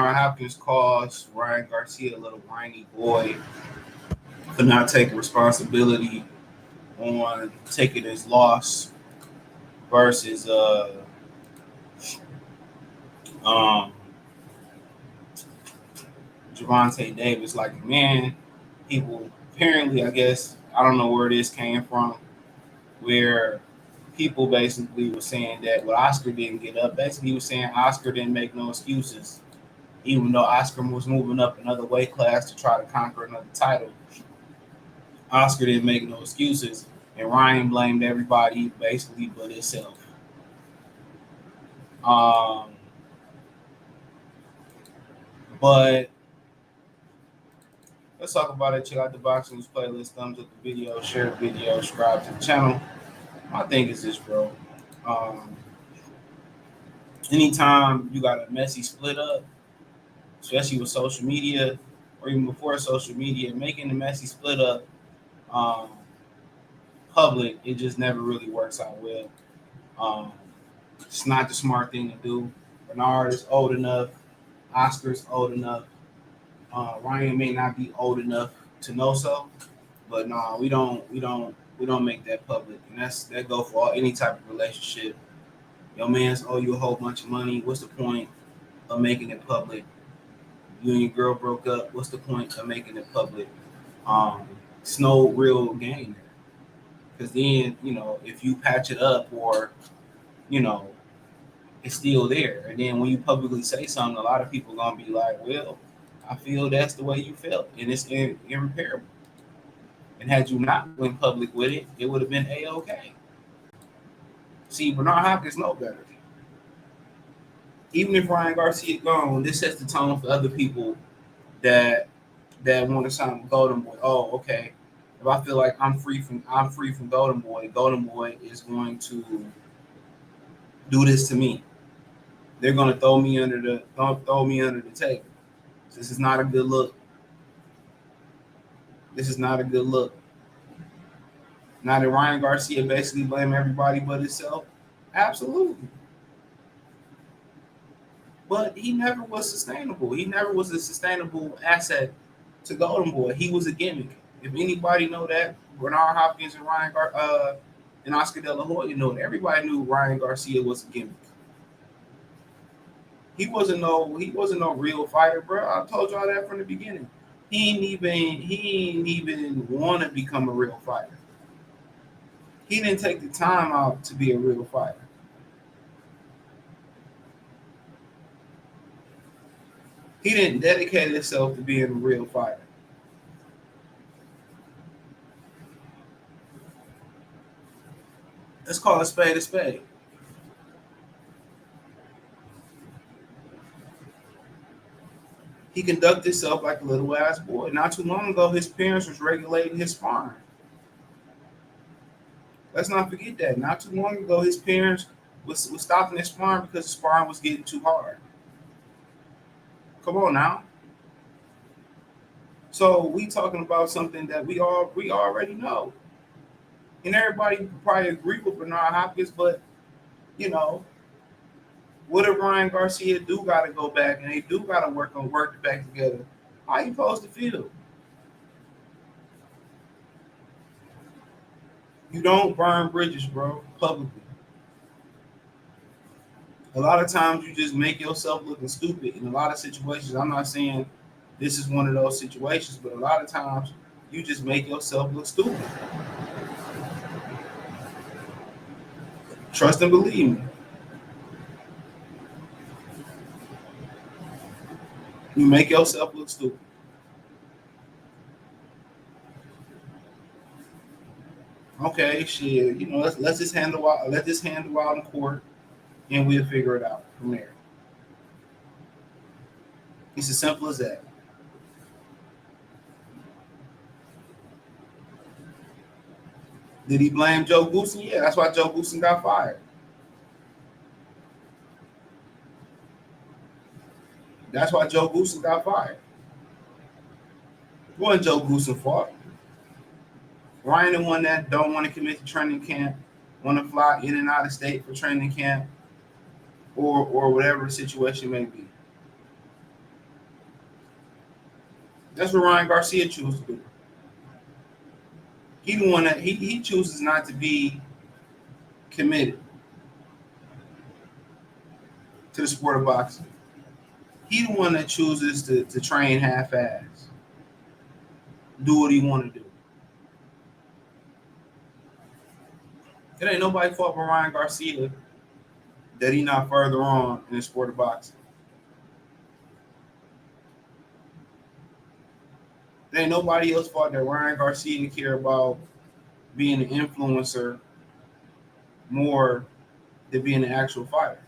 Bernard Hopkins calls Ryan Garcia a little whiny boy for not taking responsibility on taking his loss versus um Javante Davis. Like, man, people apparently, I guess, I don't know where this came from, where people basically were saying that Oscar didn't get up. Basically, he was saying Oscar didn't make no excuses, even though Oscar was moving up another weight class to try to conquer another title. Oscar didn't make no excuses, and Ryan blamed everybody basically but himself. Um, but let's talk about it. Check out the Boxing News playlist. Thumbs up the video, share the video, subscribe to the channel. My thing is this, bro. Anytime you got a messy split up, especially with social media, or even before social media, making the messy split up um, public, it just never really works out well. Um, it's not the smart thing to do. Bernard is old enough. Oscar's old enough. Ryan may not be old enough to know so, but no, we don't make that public, and that go for any type of relationship. Your man's owe you a whole bunch of money. What's the point of making it public? You and your girl broke up. What's the point of making it public? It's no real gain there. Because then, if you patch it up or, it's still there. And then when you publicly say something, a lot of people are going to be like, well, I feel that's the way you felt. And it's irreparable. And had you not went public with it, it would have been A-okay. See, Bernard Hopkins know better. Even if Ryan Garcia gone, this sets the tone for other people that want to sign with Golden Boy. Oh, okay. If I feel like I'm free from Golden Boy is going to do this to me. They're going to throw me under the table. This is not a good look. Now that Ryan Garcia basically blame everybody but himself, absolutely. But he never was sustainable. He never was a sustainable asset to Golden Boy. He was a gimmick. If anybody know that, Bernard Hopkins and and Oscar De La Hoya know it. Everybody knew Ryan Garcia was a gimmick. He wasn't no real fighter, bro. I told y'all that from the beginning. He ain't even want to become a real fighter. He didn't take the time out to be a real fighter. He didn't dedicate himself to being a real fighter. Let's call a spade a spade. He conducted himself like a little ass boy. Not too long ago, his parents was regulating his sparring. Let's not forget that. Not too long ago, his parents was stopping his sparring because the sparring was getting too hard. Come on now. So we talking about something that we already know. And everybody probably agree with Bernard Hopkins, but what if Ryan Garcia do gotta go back and they do gotta work back together? How you supposed to feel? You don't burn bridges, bro, publicly. A lot of times you just make yourself looking stupid in a lot of situations. I'm not saying this is one of those situations, but a lot of times you just make yourself look stupid. Trust and believe me. You make yourself look stupid. Okay, shit. Let's just let this handle out in court, and we'll figure it out from there. It's as simple as that. Did he blame Joe Goosen? Yeah, that's why Joe Goosen got fired. That's why Joe Goosen got fired. It wasn't Joe Goosen's fault. Ryan the one that don't want to commit to training camp, want to fly in and out of state for training camp, or whatever the situation may be. That's what Ryan Garcia chooses to do. He the one that he chooses not to be committed to the sport of boxing. He the one that chooses to train half-ass, do what he want to do. It ain't nobody fault for Ryan Garcia that he not further on in the sport of boxing. There ain't nobody else fault that Ryan Garcia care about being an influencer more than being an actual fighter.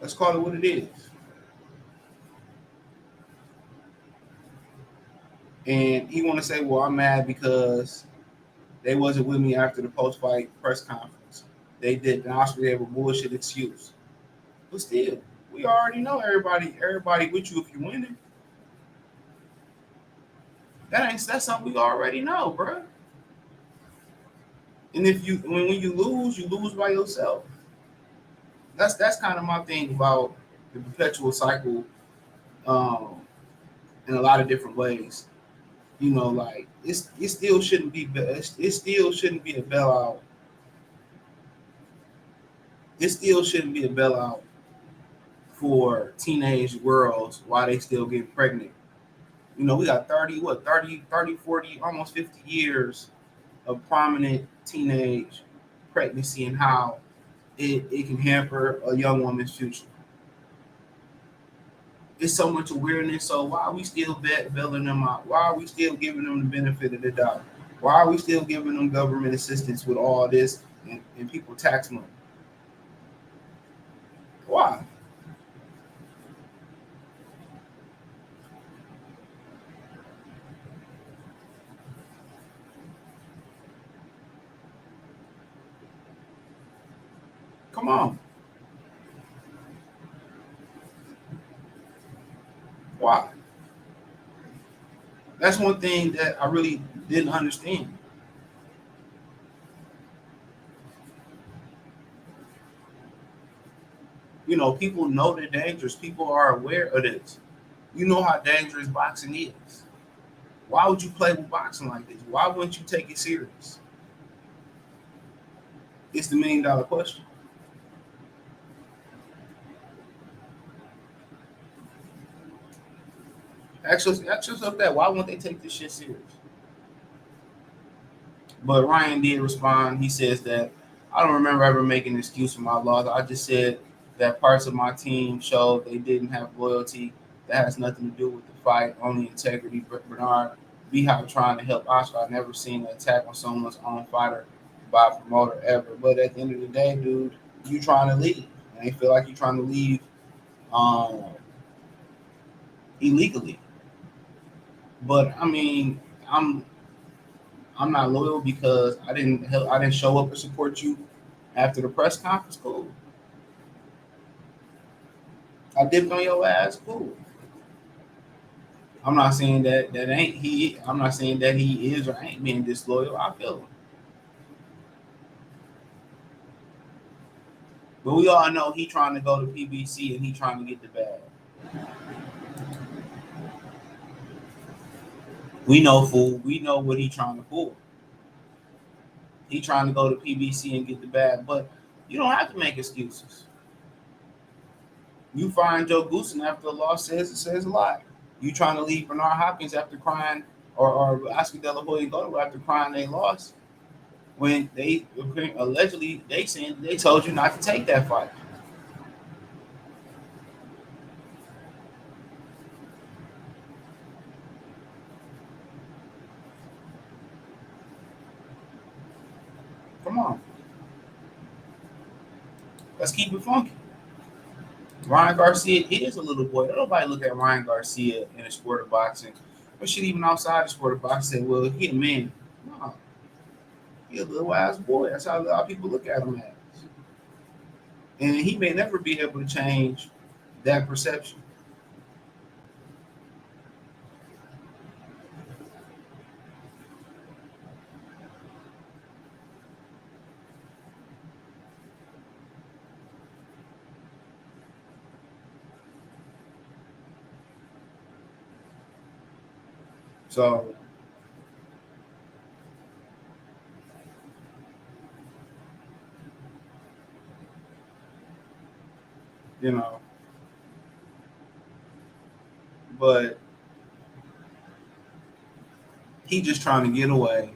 Let's call it what it is. And he want to say, well, I'm mad because they wasn't with me after the post-fight press conference. They did. And Oscar gave a bullshit excuse. But still, we already know everybody with you if you're winning. That's something we already know, bro. And if when you lose by yourself. That's kind of my thing about the perpetual cycle, um, in a lot of different ways. You know, like it still shouldn't be it still shouldn't be a bailout. It still shouldn't be a bailout for teenage girls while they still get pregnant. You know, we got 30, 40, almost 50 years of prominent teenage pregnancy and how it can hamper a young woman's future. It's so much awareness. So why are we still bailing them out? Why are we still giving them the benefit of the doubt? Why are we still giving them government assistance with all this and people tax money? Why? Come on. Why? That's one thing that I really didn't understand. You know, people know they're dangerous. People are aware of this. You know how dangerous boxing is. Why would you play with boxing like this? Why wouldn't you take it serious? It's the $1 million question. Ask yourself that. Why won't they take this shit serious? But Ryan did respond. He says that I don't remember ever making an excuse for my loss. I just said that parts of my team showed they didn't have loyalty. That has nothing to do with the fight, only integrity. Bernard Beehive trying to help Oscar. I've never seen an attack on someone's own fighter by a promoter ever. But at the end of the day, dude, you trying to leave. And they feel like you're trying to leave um, illegally. But I mean, I'm I'm not loyal because I didn't show up and support you after the press conference. Cool. I dipped on your ass. Cool. I'm not saying that ain't he. I'm not saying that he is or ain't being disloyal. I feel him, but we all know he trying to go to PBC and he trying to get the bag. We know, fool. We know what he trying to pull. He trying to go to PBC and get the bag, but you don't have to make excuses. You find Joe Goosen after a loss says a lot. You trying to leave Bernard Hopkins after crying, or Oscar De La Hoya Goto after crying they lost when they allegedly they saying they told you not to take that fight. Come on, let's keep it funky. Ryan Garcia is a little boy. Nobody look at Ryan Garcia in the sport of boxing, or shit even outside the sport of boxing. Say, well, he a man. No, he a little ass boy. That's how a lot of people look at him as, and he may never be able to change that perception. So, you know, but he just trying to get away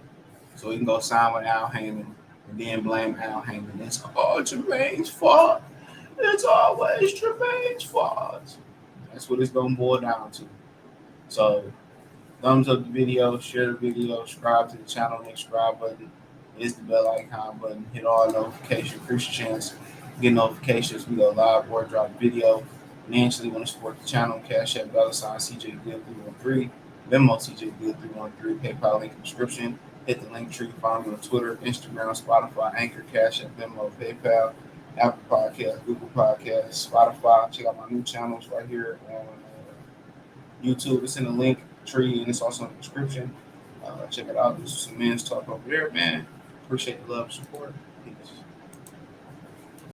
so he can go sign with Al Heyman and then blame Al Heyman. It's all Jermaine's fault. It's always Jermaine's fault. That's what it's gonna boil down to. So thumbs up the video, share the video, subscribe to the channel, hit the subscribe button, hit the bell icon button, hit all notifications, increase your chance get notifications. We go live or drop video. Financially, want to support the channel, Cash App, $ CJ Good 313, Venmo CJ Good 313, PayPal link in the description. Hit the link tree, follow me on Twitter, Instagram, Spotify, Anchor, Cash App, Venmo, PayPal, Apple Podcasts, Google Podcasts, Spotify. Check out my new channels right here on YouTube. It's in the link tree and it's also in the description. Check it out. This is some men's talk over there, man. Appreciate the love and support. Peace.